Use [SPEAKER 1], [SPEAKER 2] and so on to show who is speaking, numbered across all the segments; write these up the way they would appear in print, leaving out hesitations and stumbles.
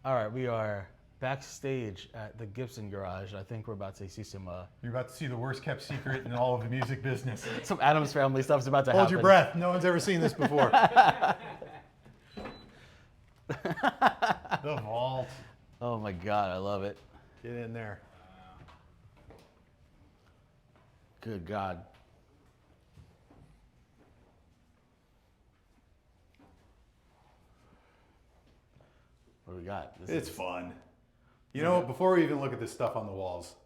[SPEAKER 1] All right, we are backstage at the Gibson Garage. I think we're about to see some
[SPEAKER 2] You're about to see the worst kept secret in all of the music business.
[SPEAKER 1] some Addams Family stuff's about to happen.
[SPEAKER 2] Hold your breath. No one's ever seen this before. The vault.
[SPEAKER 1] Oh my God, I love it.
[SPEAKER 2] Get in there.
[SPEAKER 1] Good God. What do we got?
[SPEAKER 2] It's fun. You know, before we even look at this stuff on the walls,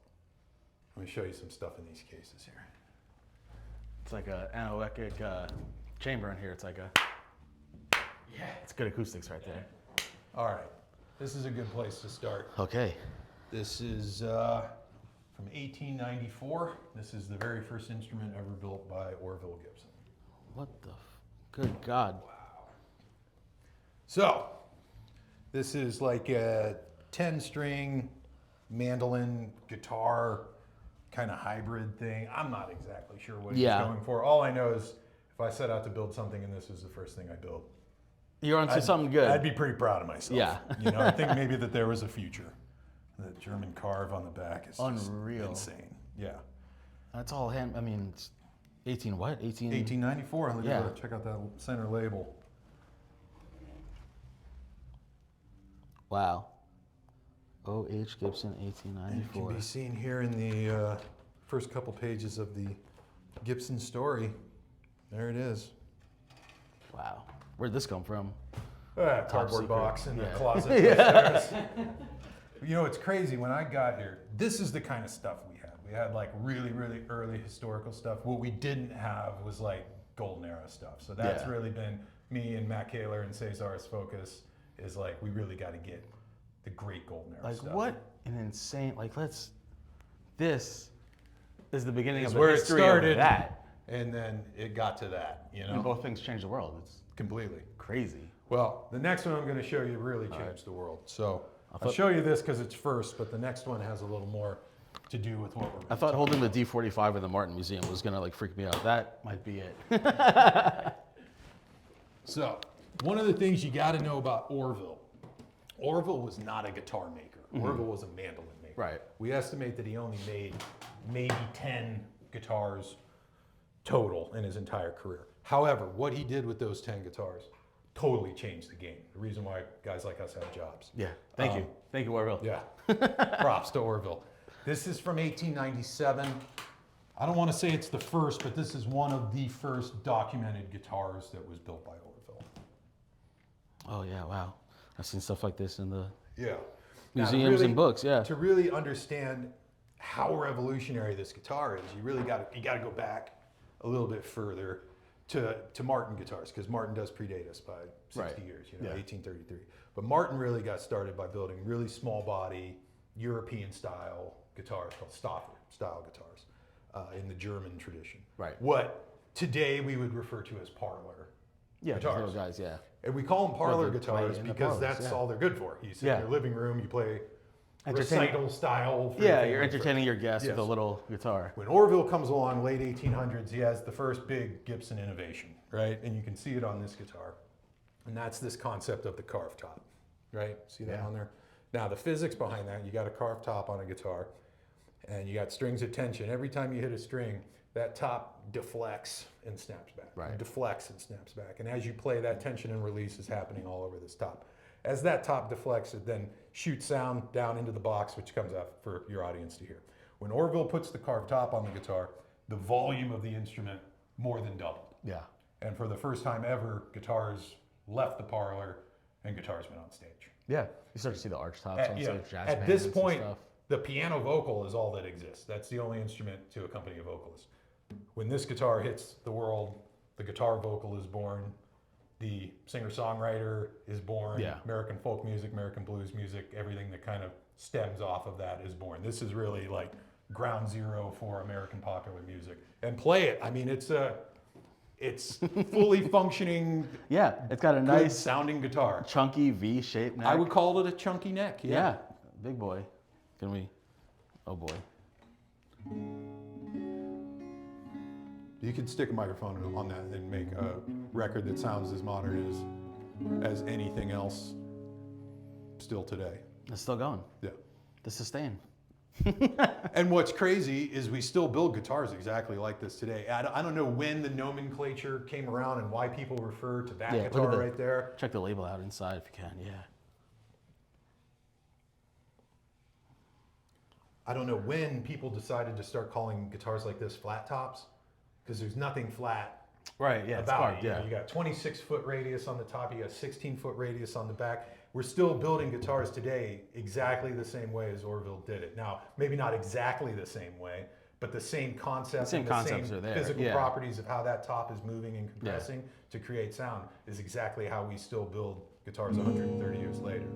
[SPEAKER 2] let me show you some stuff in these cases here.
[SPEAKER 1] It's like an anechoic chamber in here. It's like a, yeah, it's good acoustics right there.
[SPEAKER 2] All right, this is a good place to start.
[SPEAKER 1] Okay.
[SPEAKER 2] This is from 1894. This is the very first instrument ever built by Orville Gibson.
[SPEAKER 1] What the, good God.
[SPEAKER 2] Wow. So, this is like a 10-string mandolin guitar kind of hybrid thing. I'm not exactly sure what he's going for. All I know is if I set out to build something and this is the first thing I built,
[SPEAKER 1] You're onto something good.
[SPEAKER 2] I'd be pretty proud of myself.
[SPEAKER 1] Yeah.
[SPEAKER 2] You know, I think maybe that there was a future. The German carve on the back is just
[SPEAKER 1] unreal.
[SPEAKER 2] Insane. Yeah.
[SPEAKER 1] That's all hand. I mean, it's 18 what?
[SPEAKER 2] 1894. Look
[SPEAKER 1] Yeah.
[SPEAKER 2] at that. Check out that center label.
[SPEAKER 1] Wow. O.H. Gibson, 1894.
[SPEAKER 2] It can be seen here in the first couple pages of the Gibson story. There it is.
[SPEAKER 1] Wow. Where'd this come from?
[SPEAKER 2] Cardboard
[SPEAKER 1] secret.
[SPEAKER 2] box in the
[SPEAKER 1] Yeah.
[SPEAKER 2] closet. Yeah. You know, it's crazy. When I got here, this is the kind of stuff we had. We had like really, really early historical stuff. What we didn't have was like golden era stuff. So that's really been me and Matt Kaler and Cesar's focus is like, we really got to get the great golden era stuff.
[SPEAKER 1] Like what an insane, like this is the beginning of the
[SPEAKER 2] where it
[SPEAKER 1] history
[SPEAKER 2] started,
[SPEAKER 1] of that.
[SPEAKER 2] and then it got to that, you know?
[SPEAKER 1] And both things changed the world. It's
[SPEAKER 2] Completely.
[SPEAKER 1] crazy.
[SPEAKER 2] Well, the next one I'm going to show you really changed the world. So I'll show you this because it's first, but the next one has a little more to do with what we're
[SPEAKER 1] I thought holding the D45 in the Martin Museum was gonna like freak me out. That might be it.
[SPEAKER 2] So, one of the things you got to know about Orville was not a guitar maker. Orville was a mandolin maker.
[SPEAKER 1] Right.
[SPEAKER 2] We estimate that he only made maybe 10 guitars total in his entire career. However, what he did with those 10 guitars totally changed the game. The reason why guys like us have jobs.
[SPEAKER 1] Yeah. Thank you. Thank you, Orville.
[SPEAKER 2] Yeah. Props to Orville. This is from 1897. I don't want to say it's the first, but this is one of the first documented guitars that was built by Orville.
[SPEAKER 1] Oh yeah, wow. I've seen stuff like this in the
[SPEAKER 2] Yeah.
[SPEAKER 1] museums and books, yeah.
[SPEAKER 2] To really understand how revolutionary this guitar is, you really got to go back a little bit further to Martin guitars, because Martin does predate us by 60 years, 1833. But Martin really got started by building really small body, European style guitars called Stauffer style guitars in the German tradition.
[SPEAKER 1] Right.
[SPEAKER 2] What today we would refer to as parlor guitars.
[SPEAKER 1] Little guys, yeah.
[SPEAKER 2] And we call them parlor
[SPEAKER 1] they play
[SPEAKER 2] guitars
[SPEAKER 1] in the
[SPEAKER 2] because
[SPEAKER 1] parlors,
[SPEAKER 2] that's all they're good for. You sit in your living room, you play recital style.
[SPEAKER 1] Yeah, you're entertaining your guests with a little guitar.
[SPEAKER 2] When Orville comes along, late 1800s, he has the first big Gibson innovation, right? And you can see it on this guitar. And that's this concept of the carved top, right? See that on there? Now, the physics behind that, you got a carved top on a guitar, and you got strings of tension. Every time you hit a string, that top deflects and snaps back.
[SPEAKER 1] Right.
[SPEAKER 2] It deflects and snaps back. And as you play, that tension and release is happening all over this top. As that top deflects, it then shoots sound down into the box, which comes out for your audience to hear. When Orville puts the carved top on the guitar, the volume of the instrument more than doubled.
[SPEAKER 1] Yeah.
[SPEAKER 2] And for the first time ever, guitars left the parlor and guitars went on stage.
[SPEAKER 1] Yeah. You start to see the archtops on stage, jazz
[SPEAKER 2] At this
[SPEAKER 1] bands
[SPEAKER 2] point,
[SPEAKER 1] and stuff.
[SPEAKER 2] the piano vocal is all that exists. That's the only instrument to accompany a vocalist. When this guitar hits the world, the guitar vocal is born, the singer-songwriter is born, American folk music, American blues music, everything that kind of stems off of that is born. This is really like ground zero for American popular music. And play it. I mean, it's fully functioning.
[SPEAKER 1] Yeah, it's got a nice
[SPEAKER 2] sounding guitar.
[SPEAKER 1] Chunky V-shaped neck.
[SPEAKER 2] I would call it a chunky neck.
[SPEAKER 1] Yeah, big boy. Can we? Oh boy.
[SPEAKER 2] You could stick a microphone on that and make a record that sounds as modern as anything else still today.
[SPEAKER 1] It's still going.
[SPEAKER 2] Yeah.
[SPEAKER 1] The sustain.
[SPEAKER 2] And what's crazy is we still build guitars exactly like this today. I don't know when the nomenclature came around and why people refer to that guitar right there.
[SPEAKER 1] Check the label out inside if you can, yeah.
[SPEAKER 2] I don't know when people decided to start calling guitars like this flat tops, because there's nothing flat
[SPEAKER 1] Right, yeah, it's hard,
[SPEAKER 2] about it. You got 26-foot radius on the top, you got 16-foot radius on the back. We're still building guitars today exactly the same way as Orville did it. Now, maybe not exactly the same way, but the same concept,
[SPEAKER 1] The same concepts are there,
[SPEAKER 2] physical
[SPEAKER 1] yeah.
[SPEAKER 2] properties of how that top is moving and compressing to create sound is exactly how we still build guitars 130 years later.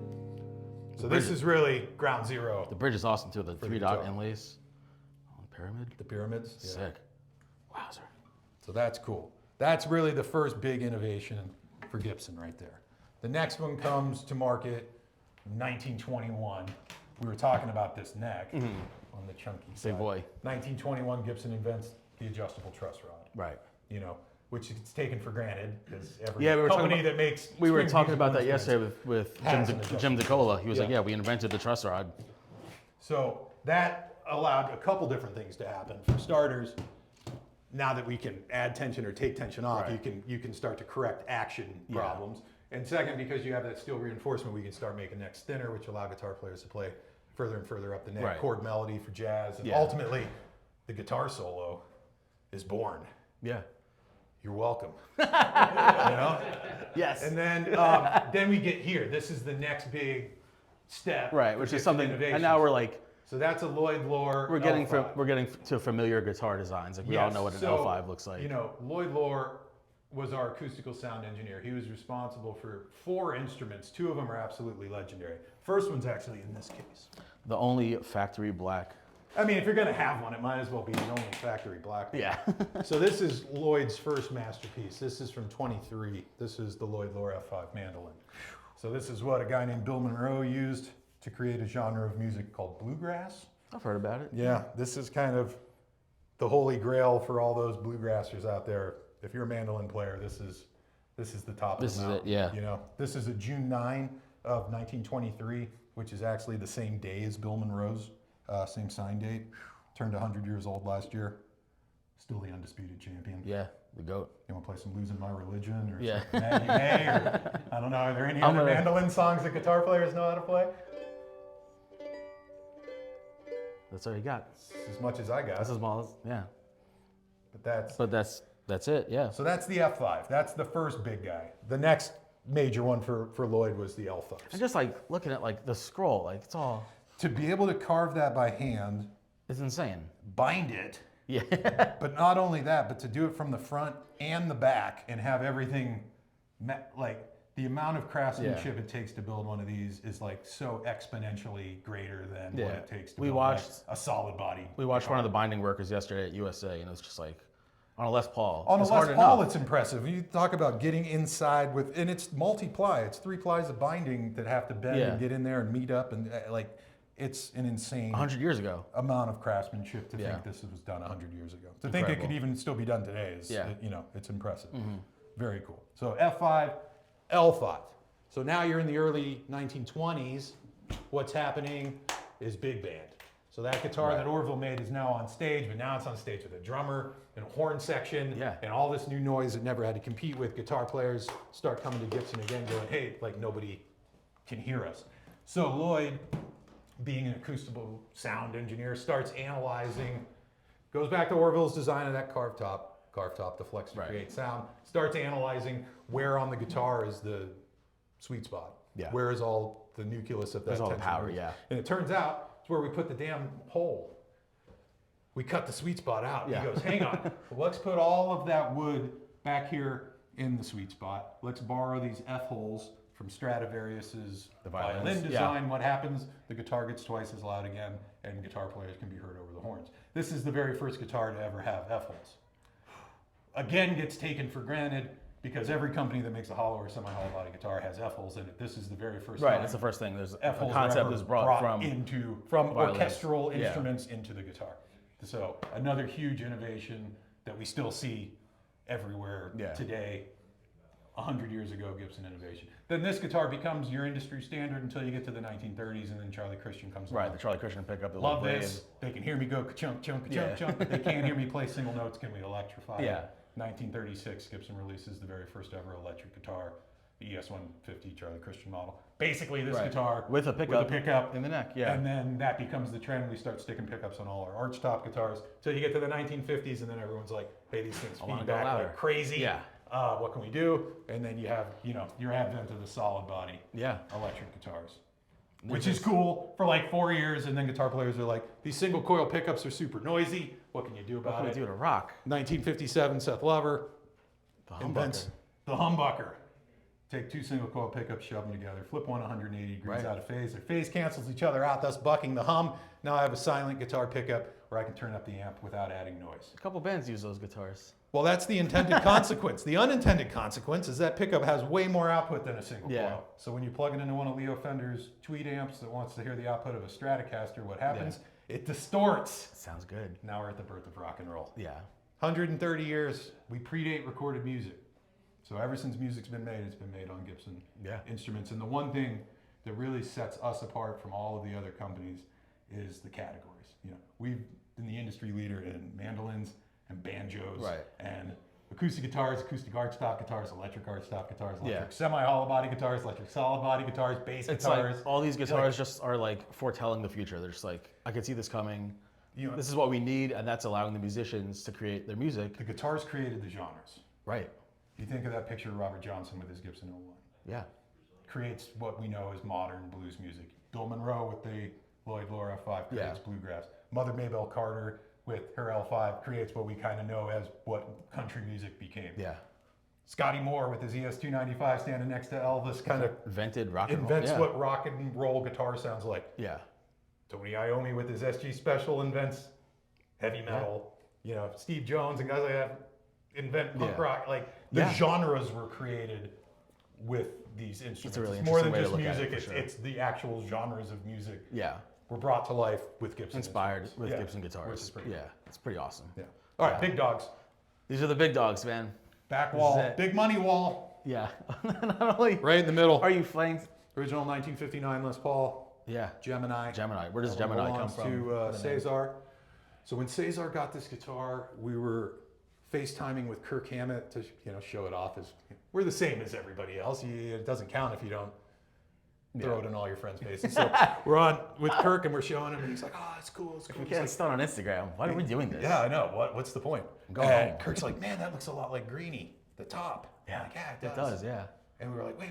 [SPEAKER 2] So this is really ground zero.
[SPEAKER 1] The bridge is awesome too, the 3-dot
[SPEAKER 2] guitar.
[SPEAKER 1] inlays on the pyramid.
[SPEAKER 2] The pyramids. Yeah.
[SPEAKER 1] Sick. Wowzer.
[SPEAKER 2] So that's cool. That's really the first big innovation for Gibson right there. The next one comes to market in 1921. We were talking about this neck on the chunky side.
[SPEAKER 1] Big boy.
[SPEAKER 2] 1921, Gibson invents the adjustable truss rod.
[SPEAKER 1] Right.
[SPEAKER 2] You know, which is taken for granted because every
[SPEAKER 1] Yeah, we were
[SPEAKER 2] company
[SPEAKER 1] talking
[SPEAKER 2] that makes
[SPEAKER 1] We were
[SPEAKER 2] string
[SPEAKER 1] talking about that
[SPEAKER 2] musical
[SPEAKER 1] yesterday
[SPEAKER 2] instruments
[SPEAKER 1] with
[SPEAKER 2] has an
[SPEAKER 1] Jim
[SPEAKER 2] adjustable
[SPEAKER 1] DeCola. He was like,
[SPEAKER 2] Yeah.
[SPEAKER 1] yeah, we invented the truss rod.
[SPEAKER 2] So that allowed a couple different things to happen. For starters, now that we can add tension or take tension off,
[SPEAKER 1] Right.
[SPEAKER 2] you can start to correct action problems. And second, because you have that steel reinforcement, we can start making necks thinner, which allow guitar players to play further and further up the neck,
[SPEAKER 1] Right.
[SPEAKER 2] chord melody for jazz, and
[SPEAKER 1] Yeah.
[SPEAKER 2] ultimately, the guitar solo is born.
[SPEAKER 1] Yeah.
[SPEAKER 2] You're welcome. You know?
[SPEAKER 1] Yes.
[SPEAKER 2] And then we get here. This is the next big step.
[SPEAKER 1] Right,
[SPEAKER 2] for
[SPEAKER 1] which is
[SPEAKER 2] Gibson
[SPEAKER 1] something,
[SPEAKER 2] innovations.
[SPEAKER 1] and now we're like,
[SPEAKER 2] So that's a Lloyd Loar.
[SPEAKER 1] we're getting
[SPEAKER 2] L5.
[SPEAKER 1] to familiar guitar designs. Like we all
[SPEAKER 2] Yes,
[SPEAKER 1] know what an
[SPEAKER 2] so,
[SPEAKER 1] L5 looks like.
[SPEAKER 2] You know, Lloyd Loar was our acoustical sound engineer. He was responsible for 4 instruments. 2 of them are absolutely legendary. First one's actually in this case.
[SPEAKER 1] The only factory black.
[SPEAKER 2] I mean, if you're gonna have one, it might as well be the only factory black one.
[SPEAKER 1] Yeah.
[SPEAKER 2] So this is Lloyd's first masterpiece. This is from '23. This is the Lloyd Loar F5 mandolin. So this is what a guy named Bill Monroe used to create a genre of music called bluegrass.
[SPEAKER 1] I've heard about it.
[SPEAKER 2] Yeah, this is kind of the holy grail for all those bluegrassers out there. If you're a mandolin player, this is the top
[SPEAKER 1] This
[SPEAKER 2] of the
[SPEAKER 1] is it,
[SPEAKER 2] mountain.
[SPEAKER 1] yeah.
[SPEAKER 2] You know, this is a June 9 of 1923, which is actually the same day as Bill Monroe's, same sign date. Turned 100 years old last year. Still the undisputed champion.
[SPEAKER 1] Yeah, the goat.
[SPEAKER 2] You want to play some Losing My Religion or
[SPEAKER 1] Yeah.
[SPEAKER 2] some Maggie May or I don't know, are there any
[SPEAKER 1] I'm
[SPEAKER 2] other
[SPEAKER 1] gonna-
[SPEAKER 2] mandolin songs that guitar players know how to play?
[SPEAKER 1] That's all you got.
[SPEAKER 2] As much as I got.
[SPEAKER 1] That's as small as, yeah.
[SPEAKER 2] But
[SPEAKER 1] That's it, yeah.
[SPEAKER 2] so that's the F5. That's the first big guy. The next major one for Lloyd was the
[SPEAKER 1] And
[SPEAKER 2] L5s.
[SPEAKER 1] just like looking at like the scroll, like it's all,
[SPEAKER 2] To be able to carve that by hand,
[SPEAKER 1] it's insane.
[SPEAKER 2] bind it,
[SPEAKER 1] Yeah.
[SPEAKER 2] but not only that, but to do it from the front and the back and have everything, like the amount of craftsmanship it takes to build one of these is like so exponentially greater than what
[SPEAKER 1] Yeah.
[SPEAKER 2] it takes to
[SPEAKER 1] We
[SPEAKER 2] build
[SPEAKER 1] watched-
[SPEAKER 2] like a solid body.
[SPEAKER 1] We watched one of the binding workers yesterday at USA, and it was just like on a Les Paul.
[SPEAKER 2] On a
[SPEAKER 1] it's
[SPEAKER 2] Les
[SPEAKER 1] hard
[SPEAKER 2] Paul,
[SPEAKER 1] enough.
[SPEAKER 2] it's impressive. You talk about getting inside with, and it's multi-ply. It's 3 plies of binding that have to bend
[SPEAKER 1] Yeah.
[SPEAKER 2] and get in there and meet up, and like it's an insane
[SPEAKER 1] 100 years ago.
[SPEAKER 2] amount of craftsmanship to
[SPEAKER 1] Yeah.
[SPEAKER 2] think this was done 100 years ago. To think it could
[SPEAKER 1] Incredible.
[SPEAKER 2] even still be done today is,
[SPEAKER 1] Yeah.
[SPEAKER 2] you know, it's impressive. Very cool. So F5, L5. So now you're in the early 1920s. What's happening is big band. So that guitar that Orville made is now on stage, but now it's on stage with a drummer and a horn section
[SPEAKER 1] Yeah.
[SPEAKER 2] and all this new noise that never had to compete with. Guitar players start coming to Gibson again going, hey, like nobody can hear us. So Lloyd, being an acoustical sound engineer, starts analyzing, goes back to Orville's design of that carved top, the flex to
[SPEAKER 1] Right.
[SPEAKER 2] create sound, starts analyzing where on the guitar is the sweet spot.
[SPEAKER 1] Yeah.
[SPEAKER 2] Where is all the nucleus of that
[SPEAKER 1] Where's all the
[SPEAKER 2] tension
[SPEAKER 1] power,
[SPEAKER 2] moves.
[SPEAKER 1] yeah.
[SPEAKER 2] And it turns out it's where we put the damn hole. We cut the sweet spot out.
[SPEAKER 1] Yeah.
[SPEAKER 2] He goes, hang on, let's put all of that wood back here in the sweet spot. Let's borrow these F holes from Stradivarius's
[SPEAKER 1] The
[SPEAKER 2] violin
[SPEAKER 1] violins, yeah.
[SPEAKER 2] design. What happens? The guitar gets twice as loud again, and guitar players can be heard over the horns. This is the very first guitar to ever have F holes. Again, gets taken for granted because every company that makes a hollow or semi-hollow body guitar has F holes in it. This is the very first
[SPEAKER 1] Right,
[SPEAKER 2] time
[SPEAKER 1] that's the first thing. There's a
[SPEAKER 2] F holes
[SPEAKER 1] concept
[SPEAKER 2] were
[SPEAKER 1] is
[SPEAKER 2] ever
[SPEAKER 1] brought from
[SPEAKER 2] from
[SPEAKER 1] violins.
[SPEAKER 2] orchestral
[SPEAKER 1] Yeah.
[SPEAKER 2] instruments into the guitar. So another huge innovation that we still see everywhere
[SPEAKER 1] Yeah.
[SPEAKER 2] today. 100 years ago, Gibson innovation. Then this guitar becomes your industry standard until you get to the 1930s, and then Charlie Christian comes along.
[SPEAKER 1] Right, the Charlie Christian pickup. The
[SPEAKER 2] Love
[SPEAKER 1] little
[SPEAKER 2] this. They can hear me go ka-chunk, chunk, ka-chunk,
[SPEAKER 1] Yeah.
[SPEAKER 2] chunk, but they can't hear me play single notes. Can we electrify it?
[SPEAKER 1] Yeah.
[SPEAKER 2] 1936, Gibson releases the very first ever electric guitar, the ES-150 Charlie Christian model. Basically, this
[SPEAKER 1] Right.
[SPEAKER 2] guitar
[SPEAKER 1] with a pickup
[SPEAKER 2] in
[SPEAKER 1] the neck. Yeah.
[SPEAKER 2] and then that becomes the trend. We start sticking pickups on all our archtop guitars. So you get to the 1950s, and then everyone's like, hey, these things
[SPEAKER 1] I wanna
[SPEAKER 2] feed
[SPEAKER 1] go
[SPEAKER 2] back
[SPEAKER 1] louder.
[SPEAKER 2] like crazy.
[SPEAKER 1] Yeah.
[SPEAKER 2] What can we do? And then you have, your advent of the solid body
[SPEAKER 1] Yeah.
[SPEAKER 2] electric guitars, which is cool for like 4 years. And then guitar players are like, these single coil pickups are super noisy. What can you do
[SPEAKER 1] What
[SPEAKER 2] about
[SPEAKER 1] can we
[SPEAKER 2] it?
[SPEAKER 1] do to rock?
[SPEAKER 2] 1957, Seth Lover
[SPEAKER 1] The
[SPEAKER 2] invents
[SPEAKER 1] humbucker.
[SPEAKER 2] the humbucker. Take two single coil pickups, shove them together, flip one 180 degrees
[SPEAKER 1] Right.
[SPEAKER 2] out of phase. Their phase cancels each other out, thus bucking the hum. Now I have a silent guitar pickup where I can turn up the amp without adding noise.
[SPEAKER 1] A couple bands use those guitars.
[SPEAKER 2] Well, that's the intended consequence. The unintended consequence is that pickup has way more output than a single
[SPEAKER 1] Yeah.
[SPEAKER 2] coil. So when you plug it into one of Leo Fender's tweed amps that wants to hear the output of a Stratocaster, what happens? It distorts.
[SPEAKER 1] Sounds good.
[SPEAKER 2] Now we're at the birth of rock and roll.
[SPEAKER 1] Yeah.
[SPEAKER 2] 130 years, we predate recorded music. So ever since music's been made, it's been made on Gibson
[SPEAKER 1] Yeah.
[SPEAKER 2] instruments. And the one thing that really sets us apart from all of the other companies is the categories. We've been the industry leader in mandolins and banjos
[SPEAKER 1] Right.
[SPEAKER 2] and acoustic guitars, acoustic archtop guitars, electric archtop guitars, electric
[SPEAKER 1] Yeah.
[SPEAKER 2] semi-hollow body guitars, electric solid body guitars, bass
[SPEAKER 1] It's
[SPEAKER 2] guitars.
[SPEAKER 1] like all these guitars just are like foretelling the future. They're just like, I can see this coming. This is what we need, and that's allowing the musicians to create their music.
[SPEAKER 2] The guitars created the genres.
[SPEAKER 1] Right.
[SPEAKER 2] You think of that picture of Robert Johnson with his Gibson 01.
[SPEAKER 1] Yeah.
[SPEAKER 2] Creates what we know as modern blues music. Bill Monroe with the Lloyd Loar F5 creates bluegrass. Mother Maybelle Carter with her L5 creates what we kind of know as what country music became.
[SPEAKER 1] Yeah.
[SPEAKER 2] Scotty Moore with his ES-295 standing next to Elvis kind of
[SPEAKER 1] Invented rock and roll.
[SPEAKER 2] invents
[SPEAKER 1] Yeah.
[SPEAKER 2] what rock and roll guitar sounds like.
[SPEAKER 1] Yeah.
[SPEAKER 2] Tony Iommi with his SG Special invents heavy metal. Steve Jones and guys like that invent punk rock. Like the genres were created with these instruments.
[SPEAKER 1] It's a really
[SPEAKER 2] more than
[SPEAKER 1] interesting way
[SPEAKER 2] just
[SPEAKER 1] to look at
[SPEAKER 2] music.
[SPEAKER 1] it, for sure.
[SPEAKER 2] It's the actual genres of music
[SPEAKER 1] Yeah.
[SPEAKER 2] were brought to life with Gibson.
[SPEAKER 1] Inspired
[SPEAKER 2] instruments.
[SPEAKER 1] with
[SPEAKER 2] Yeah,
[SPEAKER 1] Gibson
[SPEAKER 2] which
[SPEAKER 1] guitars.
[SPEAKER 2] is pretty
[SPEAKER 1] Yeah. It's pretty awesome.
[SPEAKER 2] cool. Yeah. All right,
[SPEAKER 1] Yeah.
[SPEAKER 2] big dogs.
[SPEAKER 1] These are the big dogs, man.
[SPEAKER 2] Back
[SPEAKER 1] This
[SPEAKER 2] wall,
[SPEAKER 1] is it.
[SPEAKER 2] big money wall,
[SPEAKER 1] Yeah. Not only
[SPEAKER 2] right in the middle.
[SPEAKER 1] are you playing.
[SPEAKER 2] Original 1959 Les Paul,
[SPEAKER 1] Yeah.
[SPEAKER 2] Gemini.
[SPEAKER 1] Gemini. Where does
[SPEAKER 2] That one
[SPEAKER 1] Gemini come
[SPEAKER 2] belongs
[SPEAKER 1] from?
[SPEAKER 2] to
[SPEAKER 1] The name.
[SPEAKER 2] Cesar. So when Cesar got this guitar, we were FaceTiming with Kirk Hammett to show it off as we're the same as everybody else. It doesn't count if you don't throw it in all your friends' faces. So we're on with Kirk and we're showing him, and he's like, "Oh, it's cool, it's cool."
[SPEAKER 1] We
[SPEAKER 2] He's
[SPEAKER 1] can't
[SPEAKER 2] like,
[SPEAKER 1] start on Instagram. Why are we doing this?
[SPEAKER 2] yeah, I know. What's the point?
[SPEAKER 1] Go
[SPEAKER 2] And
[SPEAKER 1] home.
[SPEAKER 2] Kirk's like, "Man, that looks a lot like Greenie, the top." I'm like, yeah,
[SPEAKER 1] It does, yeah.
[SPEAKER 2] And we were like, wait,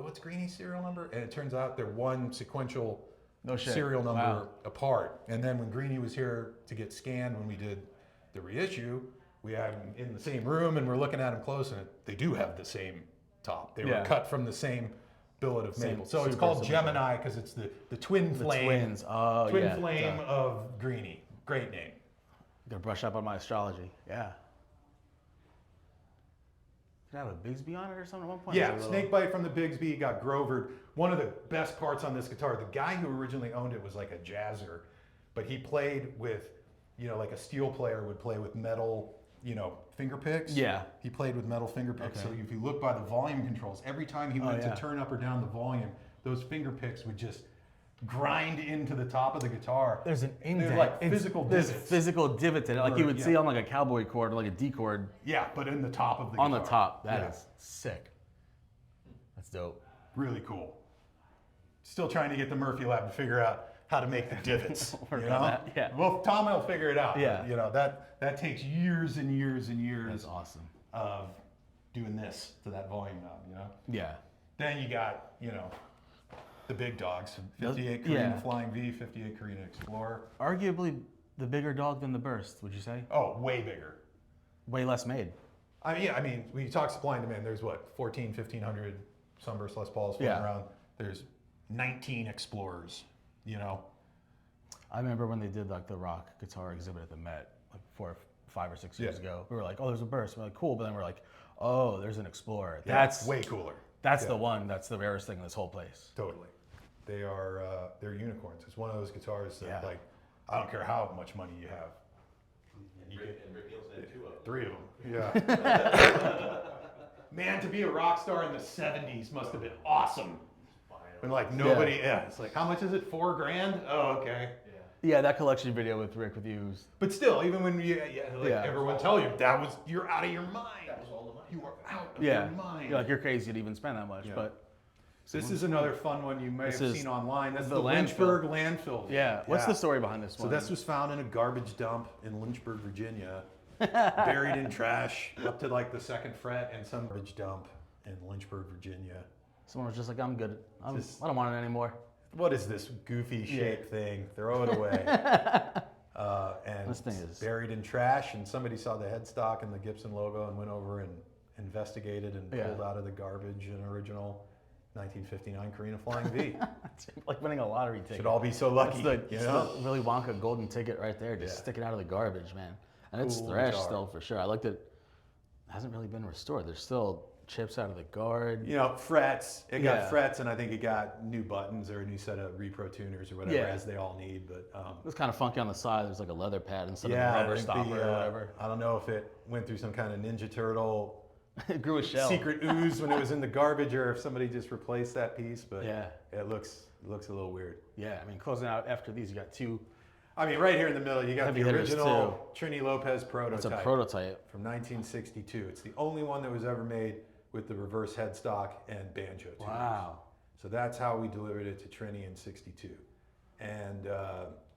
[SPEAKER 2] what's Greenie's serial number? And it turns out they're one sequential
[SPEAKER 1] No shit.
[SPEAKER 2] serial number
[SPEAKER 1] Wow.
[SPEAKER 2] apart. And then when Greenie was here to get scanned when we did the reissue, we had him in the same room and we're looking at him close, and they do have the same top. They were cut from the same billet of maple. So it's
[SPEAKER 1] super
[SPEAKER 2] called
[SPEAKER 1] similar.
[SPEAKER 2] Gemini because it's the twin flame.
[SPEAKER 1] Twins. Oh,
[SPEAKER 2] Twin
[SPEAKER 1] yeah.
[SPEAKER 2] flame of Greenie. Great name.
[SPEAKER 1] Gotta brush up on my astrology. Yeah. Did it have a Bigsby on it or something at one point?
[SPEAKER 2] Yeah,
[SPEAKER 1] Was it a
[SPEAKER 2] snake bite from the Bigsby, got Grovered. One of the best parts on this guitar, the guy who originally owned it was like a jazzer, but he played with, like a steel player would play with metal, finger picks.
[SPEAKER 1] Yeah.
[SPEAKER 2] He played with metal finger picks.
[SPEAKER 1] Okay.
[SPEAKER 2] So if you look by the volume controls, every time he went
[SPEAKER 1] yeah.
[SPEAKER 2] to turn up or down the volume, those finger picks would just grind into the top of the guitar.
[SPEAKER 1] There's an
[SPEAKER 2] They're
[SPEAKER 1] indent.
[SPEAKER 2] like physical
[SPEAKER 1] There's
[SPEAKER 2] divots.
[SPEAKER 1] physical divots in it, like you would
[SPEAKER 2] Yeah.
[SPEAKER 1] see on like a cowboy chord or like a D chord
[SPEAKER 2] Yeah, but in the top of the
[SPEAKER 1] on
[SPEAKER 2] guitar.
[SPEAKER 1] the top. That
[SPEAKER 2] Yeah.
[SPEAKER 1] is sick. That's dope.
[SPEAKER 2] Really cool. Still trying to get the Murphy Lab to figure out how to make the divots.
[SPEAKER 1] Work on that, yeah.
[SPEAKER 2] Well, Tom will figure it out.
[SPEAKER 1] Yeah.
[SPEAKER 2] But, that takes years and years and years
[SPEAKER 1] That's awesome.
[SPEAKER 2] of doing this to that volume knob,
[SPEAKER 1] Yeah.
[SPEAKER 2] Then you got, the big dogs.
[SPEAKER 1] Those-
[SPEAKER 2] 58 Korina
[SPEAKER 1] yeah.
[SPEAKER 2] Flying V, 58 Korina Explorer.
[SPEAKER 1] Arguably the bigger dog than the Burst, would you say?
[SPEAKER 2] Oh, way bigger.
[SPEAKER 1] Way less made.
[SPEAKER 2] I mean, when you talk supply and demand, there's what, 1,500 Sunburst Les Pauls floating
[SPEAKER 1] Yeah.
[SPEAKER 2] around. There's 19 Explorers,
[SPEAKER 1] I remember when they did like the rock guitar exhibit at the Met, like 5 or 6 years ago. We were like, oh, there's a Burst. We're like, cool. But then we're like, oh, there's an Explorer. That's
[SPEAKER 2] way cooler.
[SPEAKER 1] That's the one. That's the rarest thing in this whole place.
[SPEAKER 2] Totally. They're unicorns. It's one of those guitars that,
[SPEAKER 1] Yeah.
[SPEAKER 2] like, I don't care how much money you have.
[SPEAKER 3] And Rick Nielsen had 2 of them.
[SPEAKER 2] 3 of them. Yeah. man, to be a rock star in the 70s must have been awesome. When like nobody, it's like, how much is it? $4,000? Oh, okay.
[SPEAKER 1] Yeah, that collection video with Rick with you.
[SPEAKER 2] But still, even when everyone tell you you're out of your mind. That was all the money. You are out of your mind.
[SPEAKER 1] You're like, you're crazy to even spend that much. But
[SPEAKER 2] this is another fun one you may have seen online. That's the
[SPEAKER 1] landfill.
[SPEAKER 2] Lynchburg landfill.
[SPEAKER 1] Yeah. What's the story behind this one?
[SPEAKER 2] So this was found in a garbage dump in Lynchburg, Virginia, buried in trash up to like the 2nd fret in some garbage dump in Lynchburg, Virginia.
[SPEAKER 1] Someone was just like, I'm good. I don't want it anymore.
[SPEAKER 2] What is this goofy shaped thing? Throw it away. And
[SPEAKER 1] this thing is
[SPEAKER 2] buried in trash, and somebody saw the headstock and the Gibson logo and went over and investigated and pulled out of the garbage an original 1959 Korina Flying V.
[SPEAKER 1] It's like winning a lottery ticket.
[SPEAKER 2] Should all be so lucky.
[SPEAKER 1] It's the Willy Wonka golden ticket right there, just sticking out of the garbage, man. And it's thrashed still for sure. I looked at it. Hasn't really been restored. There's still chips out of the guard.
[SPEAKER 2] You know, frets. It got frets, and I think it got new buttons or a new set of repro tuners or whatever, as they all need. But
[SPEAKER 1] it was kind of funky on the side. There's like a leather pad instead of a rubber stopper or whatever.
[SPEAKER 2] I don't know if it went through some kind of Ninja Turtle
[SPEAKER 1] it grew a shell.
[SPEAKER 2] Secret ooze when it was in the garbage, or if somebody just replaced that piece. But it looks a little weird.
[SPEAKER 1] Yeah, I mean, closing out after these, you got two.
[SPEAKER 2] I mean, right here in the middle, you got the original Trini Lopez prototype.
[SPEAKER 1] It's a prototype.
[SPEAKER 2] From 1962. It's the only one that was ever made with the reverse headstock and banjo tuners.
[SPEAKER 1] Wow.
[SPEAKER 2] So that's how we delivered it to Trini in 62. And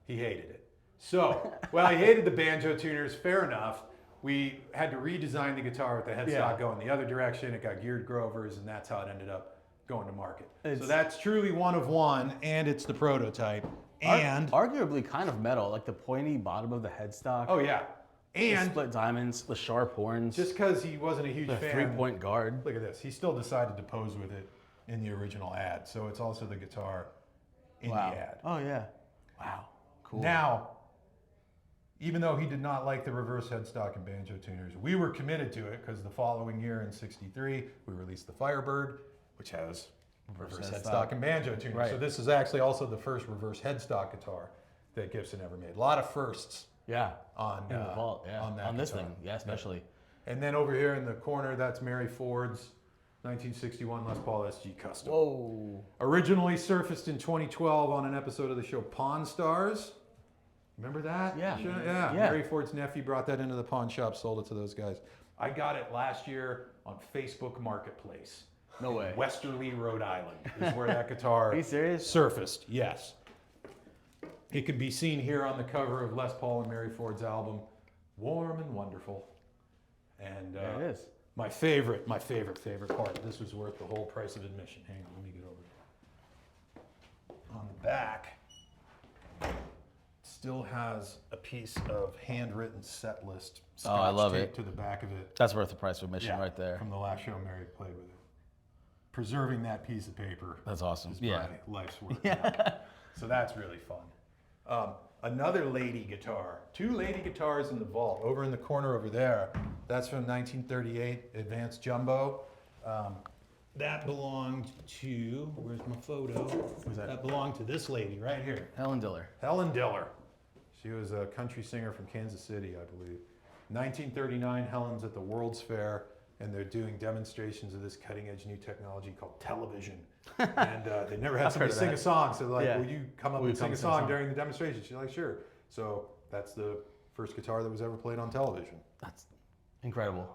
[SPEAKER 2] he hated it. So, well, he hated the banjo tuners, fair enough. We had to redesign the guitar with the headstock going the other direction. It got geared Grovers, and that's how it ended up going to market. So that's truly one of one, and it's the prototype. And
[SPEAKER 1] arguably kind of metal, like the pointy bottom of the headstock.
[SPEAKER 2] Oh yeah, and
[SPEAKER 1] the split diamonds, the sharp horns.
[SPEAKER 2] Just because he wasn't a huge fan,
[SPEAKER 1] the 3-point guard.
[SPEAKER 2] Look at this. He still decided to pose with it in the original ad, so it's also the guitar in the ad.
[SPEAKER 1] Oh yeah, wow, cool.
[SPEAKER 2] Now, even though he did not like the reverse headstock and banjo tuners, we were committed to it because the following year in '63 we released the Firebird, which has reverse headstock and banjo tuners.
[SPEAKER 1] Right.
[SPEAKER 2] So this is actually also the first reverse headstock guitar that Gibson ever made. A lot of firsts. On
[SPEAKER 1] in the vault. Yeah.
[SPEAKER 2] On
[SPEAKER 1] this thing. Yeah, especially.
[SPEAKER 2] And then over here in the corner, that's Mary Ford's 1961 Les Paul SG Custom.
[SPEAKER 1] Whoa.
[SPEAKER 2] Originally surfaced in 2012 on an episode of the show Pawn Stars. Remember that?
[SPEAKER 1] Yeah.
[SPEAKER 2] Yeah. Mary Ford's nephew brought that into the pawn shop, sold it to those guys. I got it last year on Facebook Marketplace.
[SPEAKER 1] No way.
[SPEAKER 2] Westerly, Rhode Island is where that guitar
[SPEAKER 1] Are you serious?
[SPEAKER 2] surfaced. Yes. It can be seen here on the cover of Les Paul and Mary Ford's album, Warm and Wonderful. And
[SPEAKER 1] there it is.
[SPEAKER 2] My favorite part. This was worth the whole price of admission. Hang on, let me get over here. On the back, still has a piece of handwritten set list.
[SPEAKER 1] I love
[SPEAKER 2] taped
[SPEAKER 1] it.
[SPEAKER 2] To the back of it.
[SPEAKER 1] That's worth the price of admission right there.
[SPEAKER 2] From the last show Mary played with it. Preserving that piece of paper.
[SPEAKER 1] That's awesome.
[SPEAKER 2] Is life's work. So that's really fun. Another lady guitar. 2 lady guitars in the vault. Over in the corner over there. That's from 1938 Advanced Jumbo. That belonged to, where's my photo? That belonged to this lady right here.
[SPEAKER 1] Helen Diller.
[SPEAKER 2] Helen Diller. She was a country singer from Kansas City, I believe. 1939, Helen's at the World's Fair, and they're doing demonstrations of this cutting-edge new technology called television. And they never had somebody sing a song, so they're like, will you come up and sing a song during the demonstration? She's like, sure. So that's the first guitar that was ever played on television.
[SPEAKER 1] That's incredible.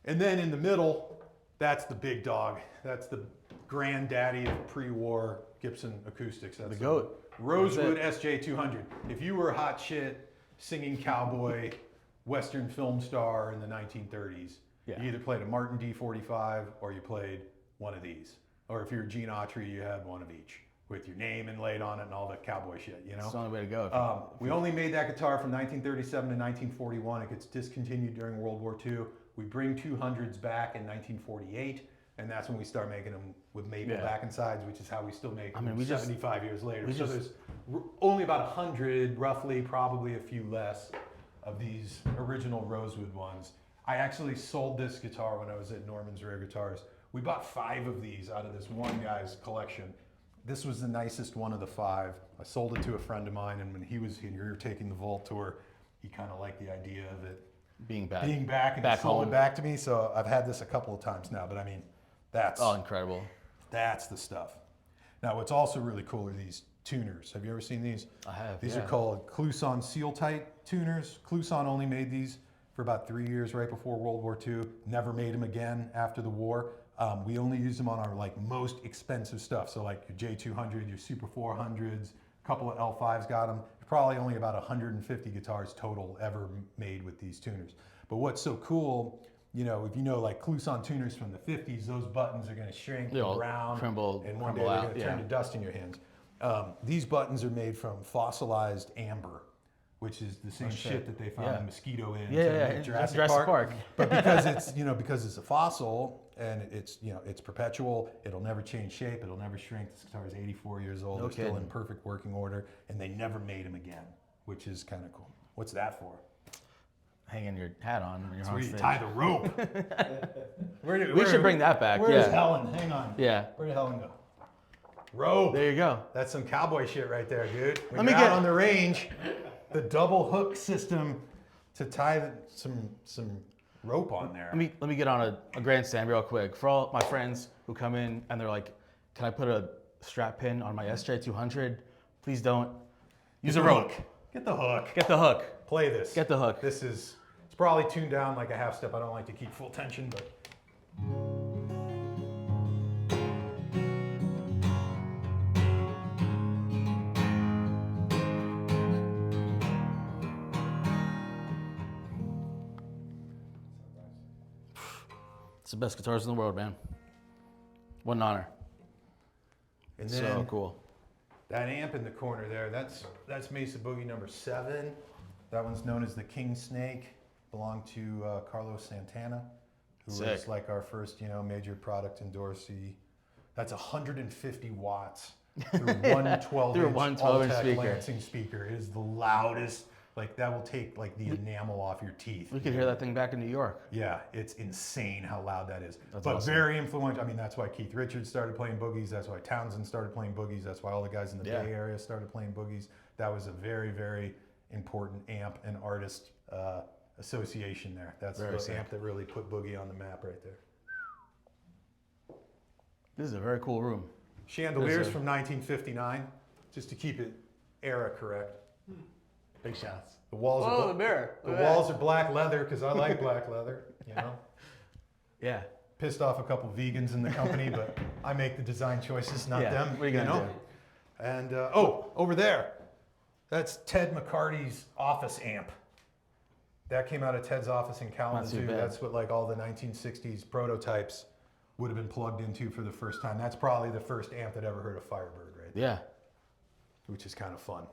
[SPEAKER 2] And then in the middle, that's the big dog. That's the granddaddy of pre-war Gibson acoustics. That's
[SPEAKER 1] the GOAT.
[SPEAKER 2] Rosewood SJ-200. If you were hot shit, singing cowboy, Western film star in the 1930s, you either played a Martin D45 or you played one of these. Or if you're Gene Autry, you had one of each with your name inlaid on it and all that cowboy shit, you know?
[SPEAKER 1] It's the only way to go.
[SPEAKER 2] We only made that guitar from 1937 to 1941. It gets discontinued during World War II. We bring 200s back in 1948, and that's when we start making them with maple back and sides, which is how we still make them 75 years later. So there's only about 100, roughly, probably a few less, of these original Rosewood ones. I actually sold this guitar when I was at Norman's Rare Guitars. We bought 5 of these out of this one guy's collection. This was the nicest one of the 5. I sold it to a friend of mine, and when he was here taking the vault tour, he kind of liked the idea of it
[SPEAKER 1] being back
[SPEAKER 2] and
[SPEAKER 1] back
[SPEAKER 2] it sold
[SPEAKER 1] home.
[SPEAKER 2] it back to me. So I've had this a couple of times now, but I mean, that's
[SPEAKER 1] Incredible.
[SPEAKER 2] that's the stuff. Now, what's also really cool are these tuners. Have you ever seen these?
[SPEAKER 1] I have.
[SPEAKER 2] These are called Kluson Seal Tight tuners. Kluson only made these for about 3 years right before World War II. Never made them again after the war. We only use them on our most expensive stuff. So like your J-200, your Super 400s, a couple of L5s got them. Probably only about 150 guitars total ever made with these tuners. But what's so cool, if you know like Kluson tuners from the 50s, those buttons are going to shrink and brown, and one day they're going to turn to dust in your hands. These buttons are made from fossilized amber, which is the same shit that they found a mosquito in Jurassic Park. But because it's because it's a fossil and it's perpetual, it'll never change shape, it'll never shrink. This guitar is 84 years old. They're still in perfect working order, and they never made them again, which is kind of cool. What's that for?
[SPEAKER 1] Hanging your hat on when you're on
[SPEAKER 2] Where
[SPEAKER 1] stage.
[SPEAKER 2] you tie the rope.
[SPEAKER 1] We should bring that back.
[SPEAKER 2] Where's Helen? Hang on.
[SPEAKER 1] Yeah.
[SPEAKER 2] Where did Helen go? Rope.
[SPEAKER 1] There you go.
[SPEAKER 2] That's some cowboy shit right there, dude. When you're out on the range, the double hook system to tie some rope on there.
[SPEAKER 1] Let me get on a grandstand real quick. For all my friends who come in and they're like, can I put a strap pin on my SJ-200? Please don't. Use a rope.
[SPEAKER 2] Get the hook.
[SPEAKER 1] Get the hook.
[SPEAKER 2] Play this.
[SPEAKER 1] Get the hook.
[SPEAKER 2] It's probably tuned down like a half step. I don't like to keep full tension, but.
[SPEAKER 1] It's the best guitars in the world, man. What an honor.
[SPEAKER 2] And then
[SPEAKER 1] so cool.
[SPEAKER 2] That amp in the corner there, that's Mesa Boogie number 7. That one's known as the King Snake. Belonged to Carlos Santana, who was like our first, major product endorsee. That's 150 watts through one 12-inch Altec Lansing speaker. It is the loudest. Like that will take the enamel off your teeth.
[SPEAKER 1] We could hear that thing back in New York.
[SPEAKER 2] Yeah, it's insane how loud that is.
[SPEAKER 1] That's
[SPEAKER 2] but
[SPEAKER 1] awesome.
[SPEAKER 2] Very influential. I mean, that's why Keith Richards started playing boogies. That's why Townsend started playing boogies. That's why all the guys in the Bay Area started playing boogies. That was a very, very important amp and artist association there. That's the amp that really put boogie on the map right there.
[SPEAKER 1] This is a very cool room.
[SPEAKER 2] Chandeliers from 1959, just to keep it era correct.
[SPEAKER 1] Big shots.
[SPEAKER 2] The walls are
[SPEAKER 1] the mirror.
[SPEAKER 2] The walls are black leather because I like black leather,
[SPEAKER 1] Yeah.
[SPEAKER 2] Pissed off a couple vegans in the company, but I make the design choices, not them.
[SPEAKER 1] What are you gonna do?
[SPEAKER 2] And over there, that's Ted McCarty's office amp. That came out of Ted's office in Kalamazoo. That's what all the 1960s prototypes would have been plugged into for the first time. That's probably the first amp that ever heard a Firebird, right there.
[SPEAKER 1] Yeah.
[SPEAKER 2] Which is kind of fun.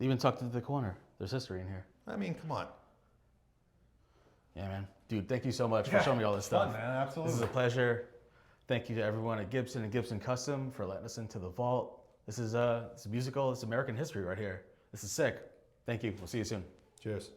[SPEAKER 1] Even tucked into the corner. There's history in here.
[SPEAKER 2] I mean, come on.
[SPEAKER 1] Yeah, man. Dude, thank you so much for showing me all this stuff.
[SPEAKER 2] Fun, man. Absolutely.
[SPEAKER 1] This is a pleasure. Thank you to everyone at Gibson and Gibson Custom for letting us into the vault. This is it's musical. It's American history right here. This is sick. Thank you. We'll see you soon.
[SPEAKER 2] Cheers.